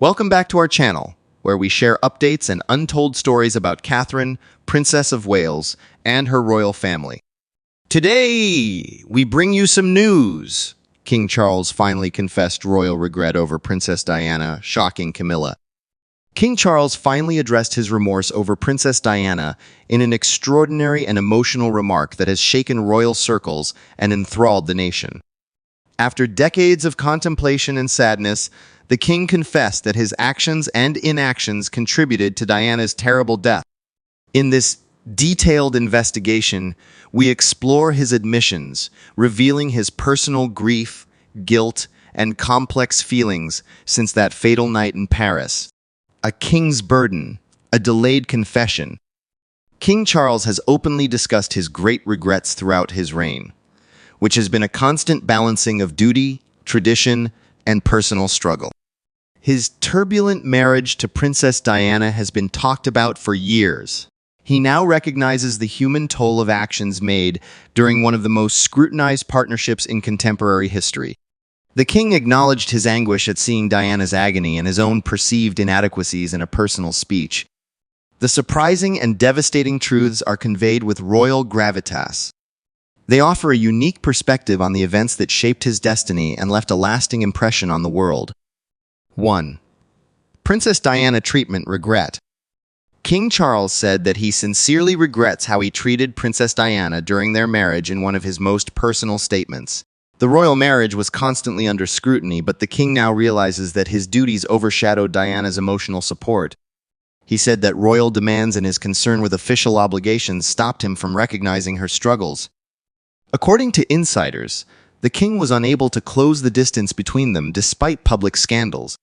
Welcome back to our channel, where we share updates and untold stories about Catherine, Princess of Wales, and her royal family. Today, we bring you some news. King Charles finally confessed royal regret over Princess Diana, shocking Camilla. King Charles finally addressed his remorse over Princess Diana in an extraordinary and emotional remark that has shaken royal circles and enthralled the nation. After decades of contemplation and sadness, the king confessed that his actions and inactions contributed to Diana's terrible death. In this detailed investigation, we explore his admissions, revealing his personal grief, guilt, and complex feelings since that fatal night in Paris. A king's burden, a delayed confession. King Charles has openly discussed his great regrets throughout his reign, which has been a constant balancing of duty, tradition, and personal struggle. His turbulent marriage to Princess Diana has been talked about for years. He now recognizes the human toll of actions made during one of the most scrutinized partnerships in contemporary history. The king acknowledged his anguish at seeing Diana's agony and his own perceived inadequacies in a personal speech. The surprising and devastating truths are conveyed with royal gravitas. They offer a unique perspective on the events that shaped his destiny and left a lasting impression on the world. 1. Princess Diana treatment regret. King Charles said that he sincerely regrets how he treated Princess Diana during their marriage in one of his most personal statements. The royal marriage was constantly under scrutiny, but the king now realizes that his duties overshadowed Diana's emotional support. He said that royal demands and his concern with official obligations stopped him from recognizing her struggles. According to insiders, the king was unable to close the distance between them despite public scandals.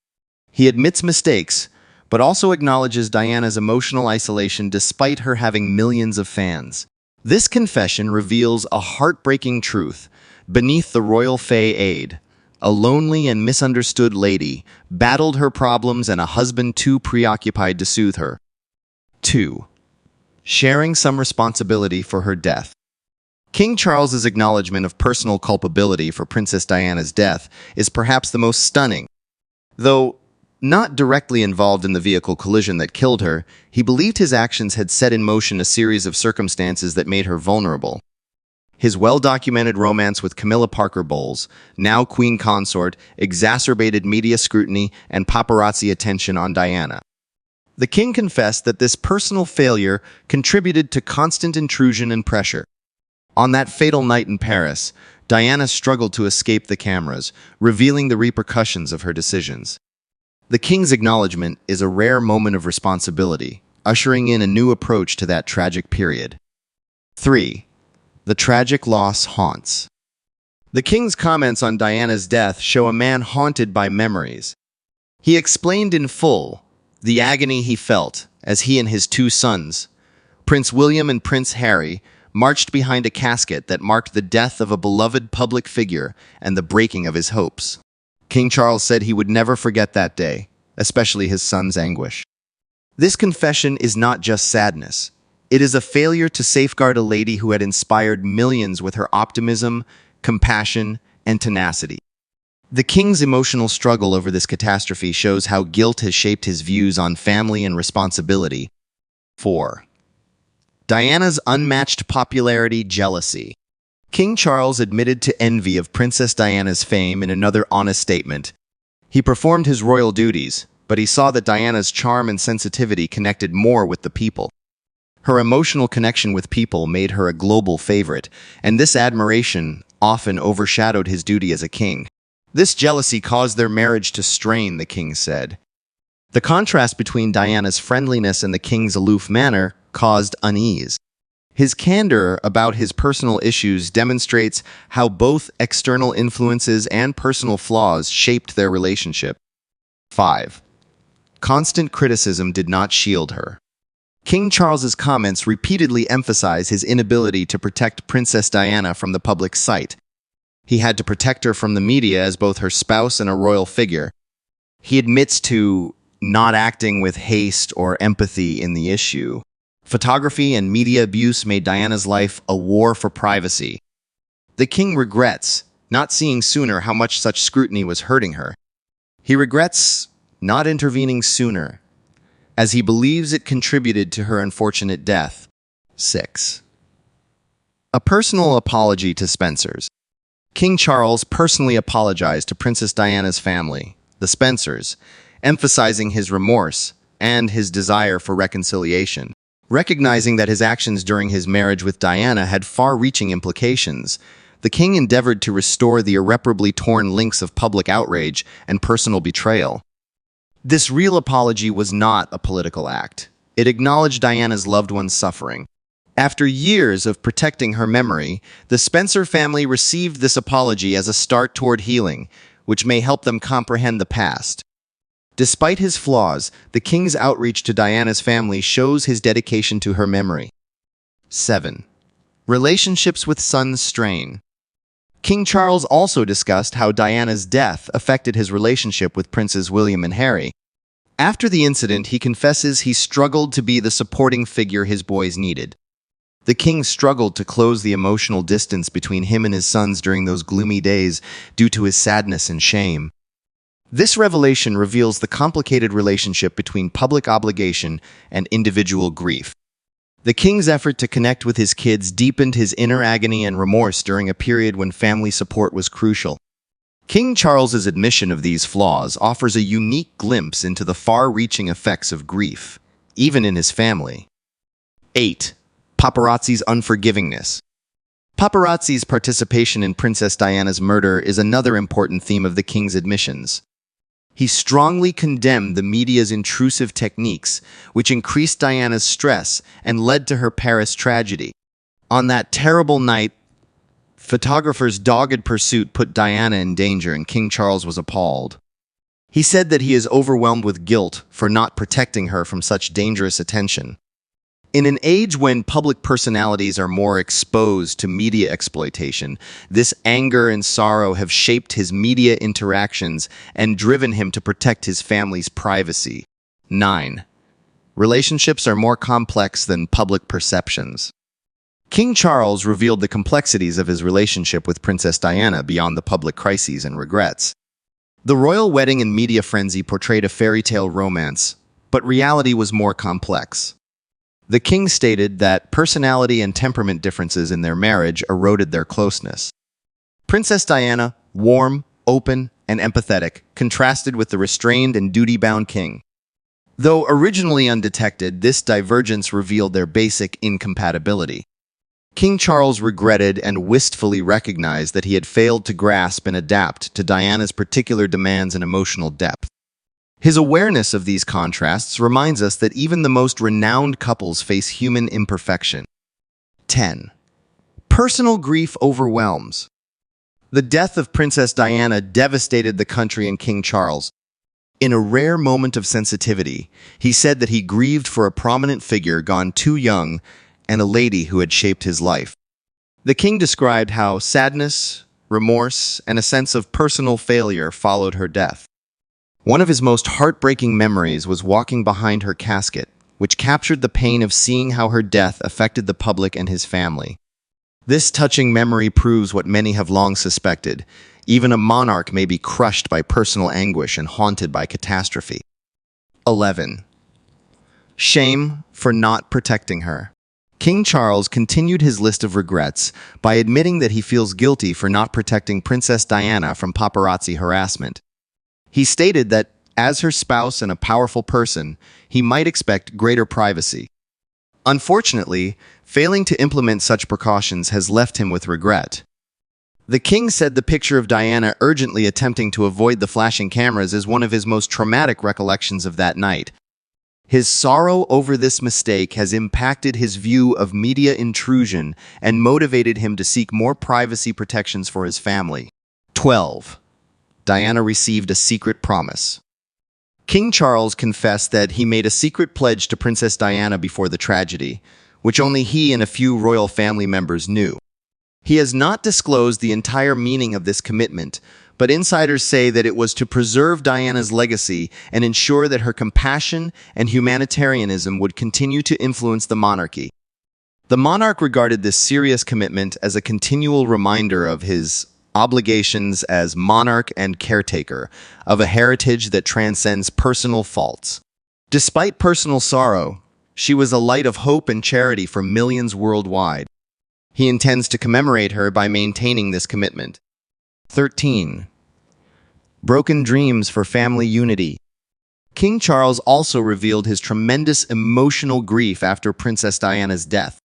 He admits mistakes, but also acknowledges Diana's emotional isolation despite her having millions of fans. This confession reveals a heartbreaking truth. Beneath the royal facade, a lonely and misunderstood lady battled her problems and a husband too preoccupied to soothe her. 2. Sharing some responsibility for her death. King Charles's acknowledgement of personal culpability for Princess Diana's death is perhaps the most stunning. Though not directly involved in the vehicle collision that killed her, he believed his actions had set in motion a series of circumstances that made her vulnerable. His well-documented romance with Camilla Parker Bowles, now queen consort, exacerbated media scrutiny and paparazzi attention on Diana. The king confessed that this personal failure contributed to constant intrusion and pressure. On that fatal night in Paris, Diana struggled to escape the cameras, revealing the repercussions of her decisions. The king's acknowledgement is a rare moment of responsibility, ushering in a new approach to that tragic period. 3. The tragic loss haunts. The king's comments on Diana's death show a man haunted by memories. He explained in full the agony he felt as he and his two sons, Prince William and Prince Harry, marched behind a casket that marked the death of a beloved public figure and the breaking of his hopes. King Charles said he would never forget that day, especially his son's anguish. This confession is not just sadness. It is a failure to safeguard a lady who had inspired millions with her optimism, compassion, and tenacity. The king's emotional struggle over this catastrophe shows how guilt has shaped his views on family and responsibility. 4. Diana's unmatched popularity jealousy. King Charles admitted to envy of Princess Diana's fame in another honest statement. He performed his royal duties, but he saw that Diana's charm and sensitivity connected more with the people. Her emotional connection with people made her a global favorite, and this admiration often overshadowed his duty as a king. This jealousy caused their marriage to strain, the king said. The contrast between Diana's friendliness and the king's aloof manner caused unease. His candor about his personal issues demonstrates how both external influences and personal flaws shaped their relationship. 5. Constant criticism did not shield her. King Charles's comments repeatedly emphasize his inability to protect Princess Diana from the public sight. He had to protect her from the media as both her spouse and a royal figure. He admits to not acting with haste or empathy in the issue. Photography and media abuse made Diana's life a war for privacy. The king regrets not seeing sooner how much such scrutiny was hurting her. He regrets not intervening sooner, as he believes it contributed to her unfortunate death. 6. A personal apology to Spencers. King Charles personally apologized to Princess Diana's family, the Spencers, emphasizing his remorse and his desire for reconciliation. Recognizing that his actions during his marriage with Diana had far-reaching implications, the king endeavored to restore the irreparably torn links of public outrage and personal betrayal. This real apology was not a political act. It acknowledged Diana's loved one's suffering. After years of protecting her memory, the Spencer family received this apology as a start toward healing, which may help them comprehend the past. Despite his flaws, the king's outreach to Diana's family shows his dedication to her memory. 7. Relationships with sons strain. King Charles also discussed how Diana's death affected his relationship with Princes William and Harry. After the incident, he confesses he struggled to be the supporting figure his boys needed. The king struggled to close the emotional distance between him and his sons during those gloomy days due to his sadness and shame. This revelation reveals the complicated relationship between public obligation and individual grief. The king's effort to connect with his kids deepened his inner agony and remorse during a period when family support was crucial. King Charles's admission of these flaws offers a unique glimpse into the far-reaching effects of grief, even in his family. 8. Paparazzi's unforgivingness. Paparazzi's participation in Princess Diana's murder is another important theme of the king's admissions. He strongly condemned the media's intrusive techniques, which increased Diana's stress and led to her Paris tragedy. On that terrible night, photographers' dogged pursuit put Diana in danger, and King Charles was appalled. He said that he is overwhelmed with guilt for not protecting her from such dangerous attention. In an age when public personalities are more exposed to media exploitation, this anger and sorrow have shaped his media interactions and driven him to protect his family's privacy. 9. Relationships are more complex than public perceptions. King Charles revealed the complexities of his relationship with Princess Diana beyond the public crises and regrets. The royal wedding and media frenzy portrayed a fairy tale romance, but reality was more complex. The king stated that personality and temperament differences in their marriage eroded their closeness. Princess Diana, warm, open, and empathetic, contrasted with the restrained and duty-bound king. Though originally undetected, this divergence revealed their basic incompatibility. King Charles regretted and wistfully recognized that he had failed to grasp and adapt to Diana's particular demands and emotional depth. His awareness of these contrasts reminds us that even the most renowned couples face human imperfection. 10. Personal grief overwhelms. The death of Princess Diana devastated the country and King Charles. In a rare moment of sensitivity, he said that he grieved for a prominent figure gone too young and a lady who had shaped his life. The king described how sadness, remorse, and a sense of personal failure followed her death. One of his most heartbreaking memories was walking behind her casket, which captured the pain of seeing how her death affected the public and his family. This touching memory proves what many have long suspected: even a monarch may be crushed by personal anguish and haunted by catastrophe. 11. Shame for not protecting her. King Charles continued his list of regrets by admitting that he feels guilty for not protecting Princess Diana from paparazzi harassment. He stated that, as her spouse and a powerful person, he might expect greater privacy. Unfortunately, failing to implement such precautions has left him with regret. The king said the picture of Diana urgently attempting to avoid the flashing cameras is one of his most traumatic recollections of that night. His sorrow over this mistake has impacted his view of media intrusion and motivated him to seek more privacy protections for his family. 12. Diana received a secret promise. King Charles confessed that he made a secret pledge to Princess Diana before the tragedy, which only he and a few royal family members knew. He has not disclosed the entire meaning of this commitment, but insiders say that it was to preserve Diana's legacy and ensure that her compassion and humanitarianism would continue to influence the monarchy. The monarch regarded this serious commitment as a continual reminder of his obligations as monarch and caretaker of a heritage that transcends personal faults. Despite personal sorrow, she was a light of hope and charity for millions worldwide. He intends to commemorate her by maintaining this commitment. 13. Broken dreams for family unity. King Charles also revealed his tremendous emotional grief after Princess Diana's death.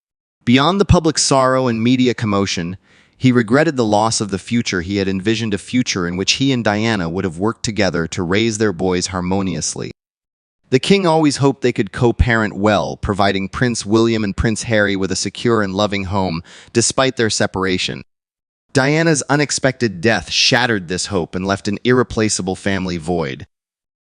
Beyond the public sorrow and media commotion, he regretted the loss of the future he had envisioned, a future in which he and Diana would have worked together to raise their boys harmoniously. The king always hoped they could co-parent well, providing Prince William and Prince Harry with a secure and loving home, despite their separation. Diana's unexpected death shattered this hope and left an irreplaceable family void.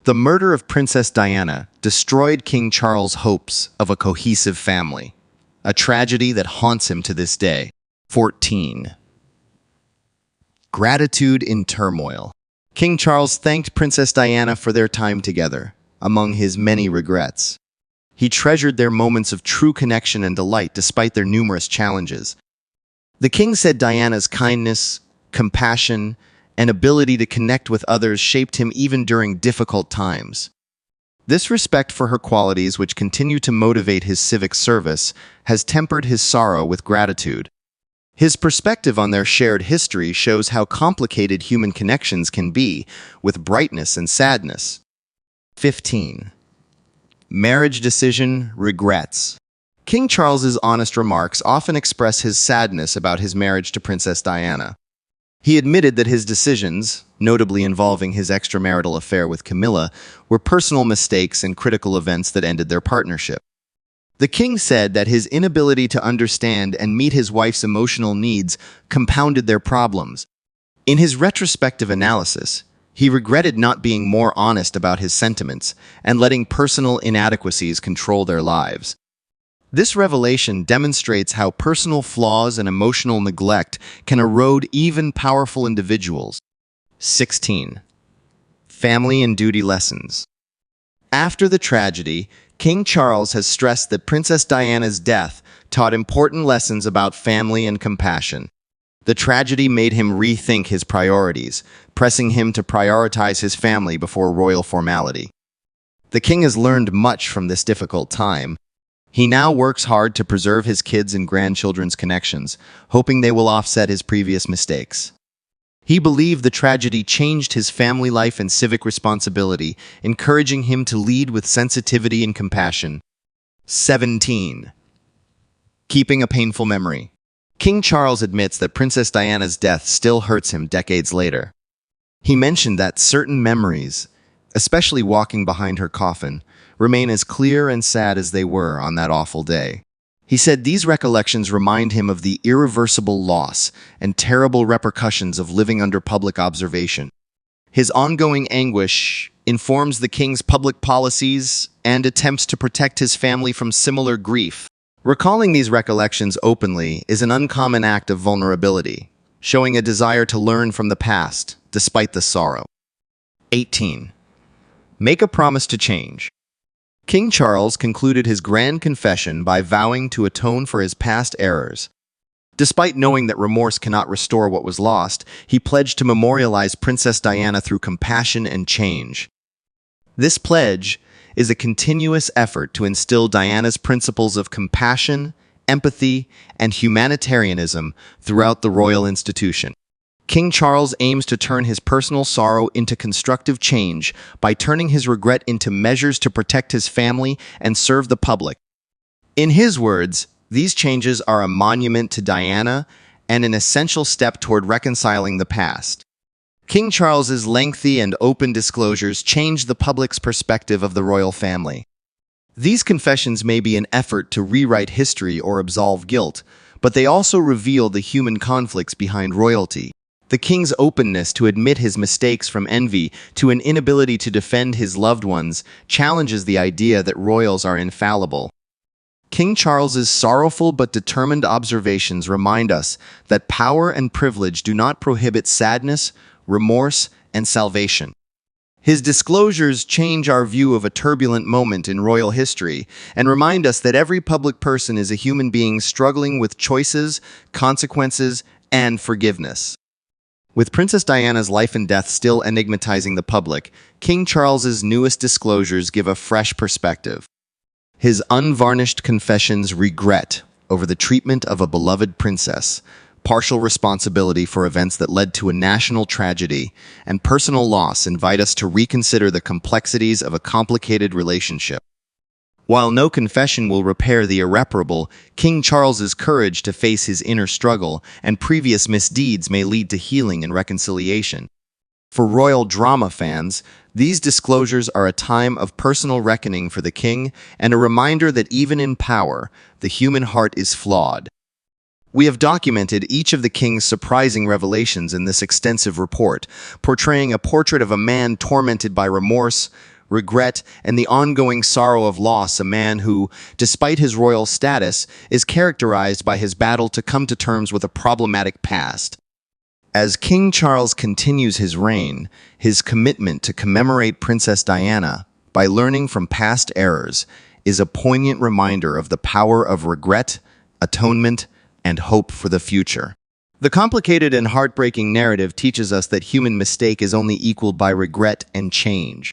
The murder of Princess Diana destroyed King Charles' hopes of a cohesive family, a tragedy that haunts him to this day. 14. Gratitude in turmoil. King Charles thanked Princess Diana for their time together, among his many regrets. He treasured their moments of true connection and delight despite their numerous challenges. The king said Diana's kindness, compassion, and ability to connect with others shaped him even during difficult times. This respect for her qualities, which continue to motivate his civic service, has tempered his sorrow with gratitude. His perspective on their shared history shows how complicated human connections can be, with brightness and sadness. 15. Marriage decision, regrets. King Charles's honest remarks often express his sadness about his marriage to Princess Diana. He admitted that his decisions, notably involving his extramarital affair with Camilla, were personal mistakes and critical events that ended their partnership. The king said that his inability to understand and meet his wife's emotional needs compounded their problems. In his retrospective analysis, he regretted not being more honest about his sentiments and letting personal inadequacies control their lives. This revelation demonstrates how personal flaws and emotional neglect can erode even powerful individuals. 16. Family and duty lessons. After the tragedy, King Charles has stressed that Princess Diana's death taught important lessons about family and compassion. The tragedy made him rethink his priorities, pressing him to prioritize his family before royal formality. The king has learned much from this difficult time. He now works hard to preserve his kids' and grandchildren's connections, hoping they will offset his previous mistakes. He believed the tragedy changed his family life and civic responsibility, encouraging him to lead with sensitivity and compassion. 17. Keeping a painful memory. King Charles admits that Princess Diana's death still hurts him decades later. He mentioned that certain memories, especially walking behind her coffin, remain as clear and sad as they were on that awful day. He said these recollections remind him of the irreversible loss and terrible repercussions of living under public observation. His ongoing anguish informs the king's public policies and attempts to protect his family from similar grief. Recalling these recollections openly is an uncommon act of vulnerability, showing a desire to learn from the past, despite the sorrow. 18. Make a promise to change. King Charles concluded his grand confession by vowing to atone for his past errors. Despite knowing that remorse cannot restore what was lost, he pledged to memorialize Princess Diana through compassion and change. This pledge is a continuous effort to instill Diana's principles of compassion, empathy, and humanitarianism throughout the royal institution. King Charles aims to turn his personal sorrow into constructive change by turning his regret into measures to protect his family and serve the public. In his words, these changes are a monument to Diana and an essential step toward reconciling the past. King Charles's lengthy and open disclosures changed the public's perspective of the royal family. These confessions may be an effort to rewrite history or absolve guilt, but they also reveal the human conflicts behind royalty. The king's openness to admit his mistakes, from envy to an inability to defend his loved ones, challenges the idea that royals are infallible. King Charles's sorrowful but determined observations remind us that power and privilege do not prohibit sadness, remorse, and salvation. His disclosures change our view of a turbulent moment in royal history and remind us that every public person is a human being struggling with choices, consequences, and forgiveness. With Princess Diana's life and death still enigmatizing the public, King Charles's newest disclosures give a fresh perspective. His unvarnished confessions regret over the treatment of a beloved princess, partial responsibility for events that led to a national tragedy, and personal loss invite us to reconsider the complexities of a complicated relationship. While no confession will repair the irreparable, King Charles's courage to face his inner struggle and previous misdeeds may lead to healing and reconciliation. For royal drama fans, these disclosures are a time of personal reckoning for the king and a reminder that even in power, the human heart is flawed. We have documented each of the king's surprising revelations in this extensive report, portraying a portrait of a man tormented by remorse, regret, and the ongoing sorrow of loss, a man who, despite his royal status, is characterized by his battle to come to terms with a problematic past. As King Charles continues his reign, his commitment to commemorate Princess Diana by learning from past errors is a poignant reminder of the power of regret, atonement, and hope for the future. The complicated and heartbreaking narrative teaches us that human mistake is only equaled by regret and change.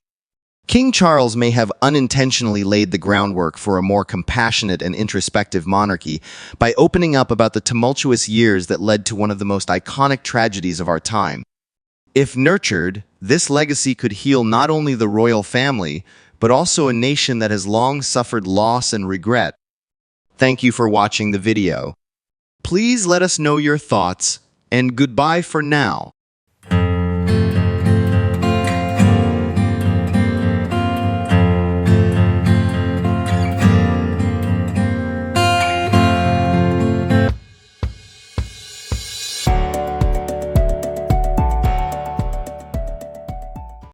King Charles may have unintentionally laid the groundwork for a more compassionate and introspective monarchy by opening up about the tumultuous years that led to one of the most iconic tragedies of our time. If nurtured, this legacy could heal not only the royal family, but also a nation that has long suffered loss and regret. Thank you for watching the video. Please let us know your thoughts, and goodbye for now.